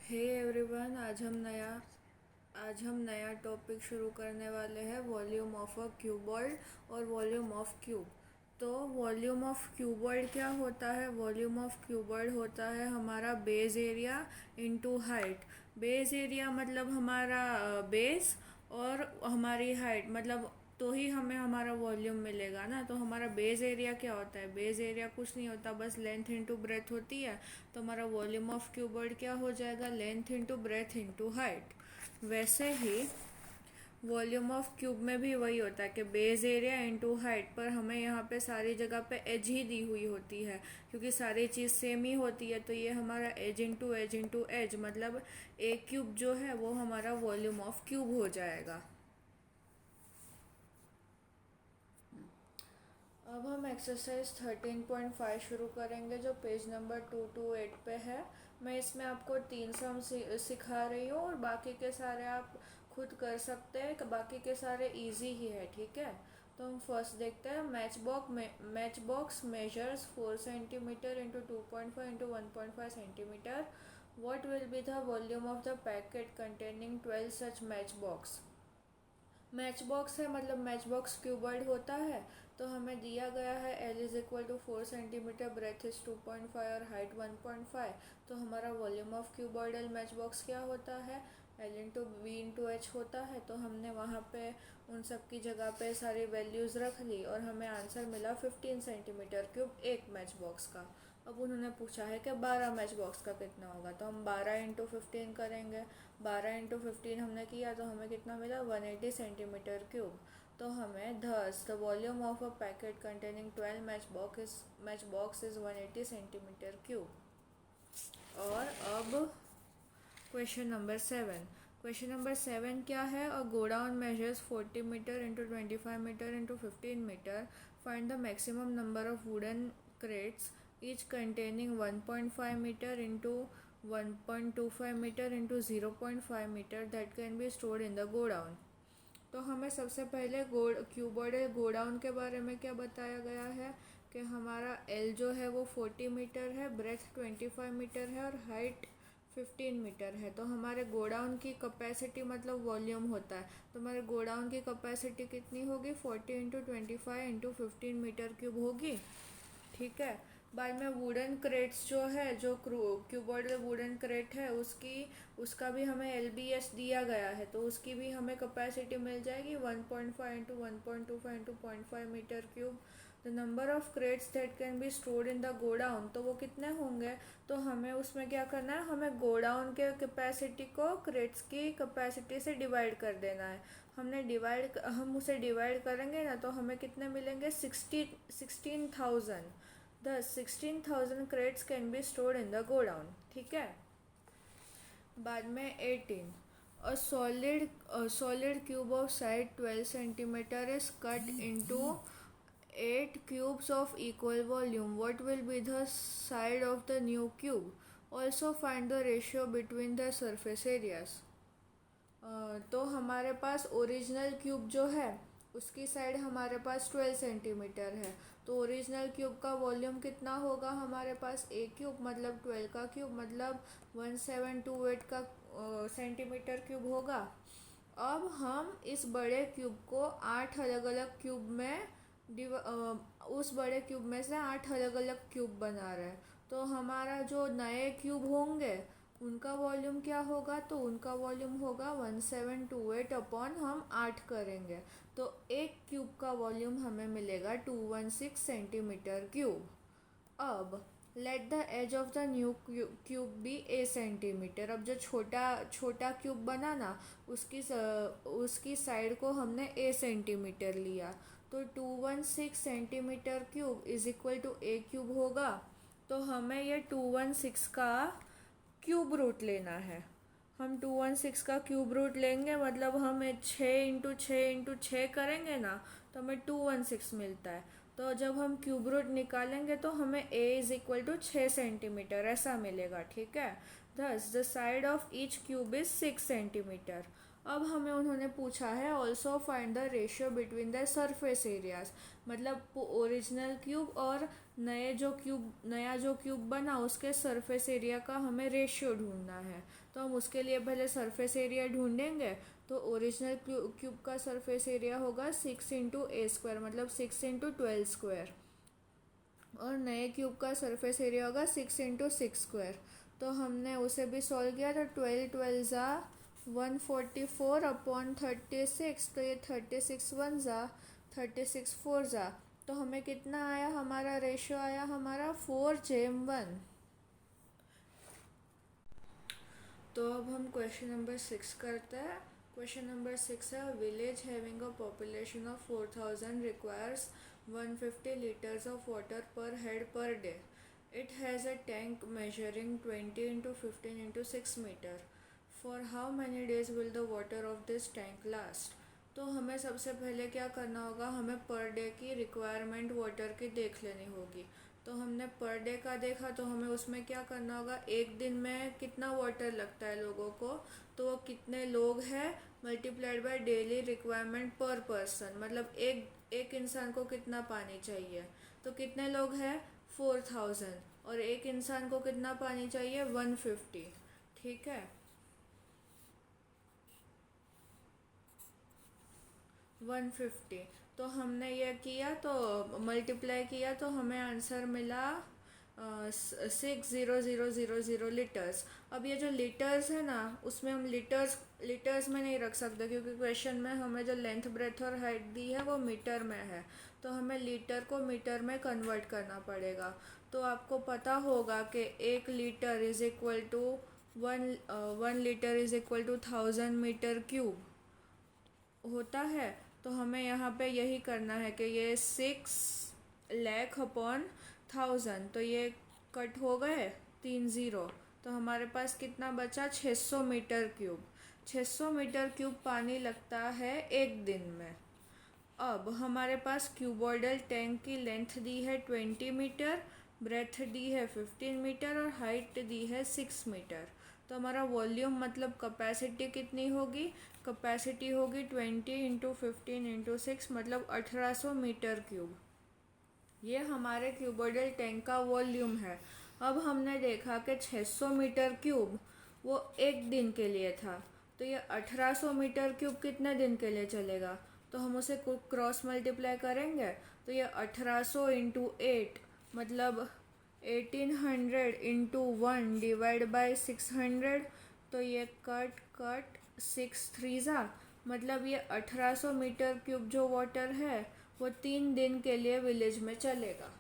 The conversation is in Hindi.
हे एवरीवन, आज हम नया टॉपिक शुरू करने वाले हैं, वॉल्यूम ऑफ अ क्यूबॉइड और वॉल्यूम ऑफ क्यूब। तो वॉल्यूम ऑफ क्यूबॉइड क्या होता है? वॉल्यूम ऑफ क्यूबॉइड होता है हमारा base area into height. Base area मतलब हमारा बेस, और हमारी हाइट मतलब तो ही हमें हमारा वॉल्यूम मिलेगा ना। तो हमारा बेस एरिया क्या होता है? बेस एरिया कुछ नहीं होता, बस लेंथ इनटू ब्रेथ होती है। तो हमारा वॉल्यूम ऑफ क्यूबॉइड क्या हो जाएगा? Length into breadth into height. वैसे ही वॉल्यूम ऑफ क्यूब में भी वही होता है कि बेस एरिया इनटू हाइट, पर हमें यहाँ पे सारी जगह पे एज ही दी हुई होती है, क्योंकि सारी चीज़ सेम ही होती है। तो ये हमारा एज इंटू एज मतलब ए क्यूब जो है वो हमारा वॉल्यूम ऑफ क्यूब हो जाएगा। अब हम एक्सरसाइज 13.5 शुरू करेंगे, जो पेज नंबर 228 पे है। मैं इसमें आपको 3 सम सिखा रही हूँ और बाकी के सारे आप खुद कर सकते हैं, बाकी के सारे इजी ही है, ठीक है। तो हम फर्स्ट देखते हैं, match box measures 4 centimetre into 2.5 into 1.5 centimetre. What will be the volume of the packet containing 12 such match box? Match box है मतलब मैच बॉक्स क्यूबॉइड होता है। तो हमें दिया गया है L is equal to 4 centimetre, breadth is 2.5 और हाइट 1.5। तो हमारा volume of cuboidal match box क्या होता है? L into B into H होता है। तो हमने वहाँ पे उन सब की जगह पे सारी वैल्यूज़ रख ली और हमें आंसर मिला 15 सेंटीमीटर क्यूब एक मैच बॉक्स का। अब उन्होंने पूछा है कि 12 मैच बॉक्स का कितना होगा, तो हम 12 इंटू 15 करेंगे। 12 इंटू 15 हमने किया तो हमें कितना मिला? 180 सेंटीमीटर क्यूब। तो हमें thus the volume of a packet containing 12 match box is 180 centimetre cube. और अब क्वेश्चन नंबर 7 क्या है? A godown measures 40 metre into 25 metre into 15 metre. Find the maximum number of wooden crates each containing 1.5 metre into 1.25 metre into 0.5 metre that can be stored in the godown. तो हमें सबसे पहले क्यूबॉइडल गोडाउन के बारे में क्या बताया गया है कि हमारा एल जो है वो 40 मीटर है, ब्रेथ 25 मीटर है और हाइट 15 मीटर है। तो हमारे गोडाउन की कैपेसिटी मतलब वॉल्यूम होता है। तो हमारे गोडाउन की कैपेसिटी कितनी होगी? 40 इंटू 25 इंटू 15 मीटर क्यूब होगी, ठीक है। बाद में वुडन क्रेट्स जो है, जो क्यूबॉइडल वुडन क्रेट है, उसका भी हमें एलबीएस दिया गया है। तो उसकी भी हमें कैपेसिटी मिल जाएगी 1.5 into 1.25 into 0.5 metre cube. The number of crates that can be stored in the godown, तो वो कितने होंगे? तो हमें उसमें क्या करना है? हमें गोडाउन के कैपेसिटी को क्रेट्स की कैपेसिटी से डिवाइड कर देना है। हम उसे डिवाइड करेंगे ना, तो हमें कितने मिलेंगे? 16,000। Thus 16,000 crates can be stored in the godown, ठीक है। बाद में 18, a solid cube of side 12 centimeter is cut into 8 cubes of equal volume. What will be the side of the new cube? Also find the ratio between the surface areas. तो हमारे पास ओरिजिनल क्यूब जो है उसकी साइड हमारे पास 12 सेंटीमीटर है। तो ओरिजिनल क्यूब का वॉल्यूम कितना होगा? हमारे पास ए क्यूब मतलब 12 का क्यूब मतलब 1728 का सेंटीमीटर क्यूब होगा। अब हम इस बड़े क्यूब को 8 अलग अलग क्यूब में उस बड़े क्यूब में से 8 अलग अलग क्यूब बना रहे हैं। तो हमारा जो नए क्यूब होंगे उनका वॉल्यूम क्या होगा? तो उनका वॉल्यूम होगा 1728 अपॉन हम 8 करेंगे। तो एक क्यूब का वॉल्यूम हमें मिलेगा 216 सेंटीमीटर क्यूब। अब let the edge of the new cube be A centimetre. अब जो छोटा छोटा क्यूब बना ना, उसकी साइड को हमने ए सेंटीमीटर लिया। तो 216 centimetre cube is equal to A cube होगा। तो हमें ये 216 का क्यूब रूट लेना है। हम 216 का क्यूब रूट लेंगे मतलब हम 6 इंटू 6 करेंगे ना, तो हमें 216 मिलता है। तो जब हम क्यूब रूट निकालेंगे तो हमें a is equal to 6 centimetre ऐसा मिलेगा, ठीक है। Thus the side of each cube is 6 centimetre. अब हमें उन्होंने पूछा है also find the ratio between the surface areas, मतलब ओरिजिनल क्यूब और नया जो क्यूब बना उसके सरफेस एरिया का हमें रेशियो ढूंढना है। तो हम उसके लिए पहले सरफेस एरिया ढूंढेंगे। तो ओरिजिनल क्यूब का सरफेस एरिया होगा 6 × a², मतलब 6 × 12²। और नए क्यूब का सरफेस एरिया होगा 6 × 6²। तो हमने उसे भी सॉल्व किया। तो 12 ज़ा 144/36, तो ये 36 × 1 ज़ा 36 × 4 ज़ा। तो हमें कितना आया, हमारा रेशियो आया हमारा 4:1। तो अब हम क्वेश्चन नंबर 6 करते हैं। क्वेश्चन नंबर 6 है, village having a population of 4000 requires 150 liters of water per head per day. It has a tank measuring 20 × 15 × 6 meter. For how many days will the water of this tank last? तो हमें सबसे पहले क्या करना होगा, हमें पर डे की रिक्वायरमेंट वाटर की देख लेनी होगी। तो हमने पर डे का देखा, तो हमें उसमें क्या करना होगा, एक दिन में कितना वाटर लगता है लोगों को, तो वो कितने लोग हैं मल्टीप्लाइड बाय डेली रिक्वायरमेंट पर पर्सन, मतलब एक इंसान को कितना पानी चाहिए। तो कितने लोग हैं 4000, और एक इंसान को कितना पानी चाहिए 150। ठीक है, 150। तो हमने ये किया, तो मल्टीप्लाई किया, तो हमें आंसर मिला 6,0,0,0 लीटर्स। अब ये जो लीटर्स है ना, उसमें हम लीटर्स में नहीं रख सकते, क्योंकि क्वेश्चन में हमें जो लेंथ ब्रेथ और हाइट दी है वो मीटर में है। तो हमें लीटर को मीटर में कन्वर्ट करना पड़ेगा। तो आपको पता होगा कि 1 litre is equal to 1 litre is equal to 1000 metre cube होता है। तो हमें यहाँ पे यही करना है कि ये 6 लाख/1000, तो ये कट हो गए 3 ज़ीरो। तो हमारे पास कितना बचा 600 मीटर क्यूब। 600 मीटर क्यूब पानी लगता है एक दिन में। अब हमारे पास क्यूबॉइडल टैंक की लेंथ दी है 20 मीटर, ब्रेथ दी है 15 मीटर और हाइट दी है 6 मीटर। तो हमारा वॉल्यूम मतलब कैपेसिटी कितनी होगी, कैपेसिटी होगी 20 × 15 × 6, मतलब 1800 मीटर क्यूब। ये हमारे क्यूबॉइडल टैंक का वॉल्यूम है। अब हमने देखा कि 600 मीटर क्यूब वो एक दिन के लिए था, तो ये 1800 मीटर क्यूब कितने दिन के लिए चलेगा। तो हम उसे क्रॉस मल्टीप्लाई करेंगे, तो ये 1800 × 8, मतलब 1800 × 1 डिवाइड बाय 600। तो ये कट 6 3 ज़ा, मतलब ये 1800 मीटर क्यूब जो वाटर है वो 3 दिन के लिए विलेज में चलेगा।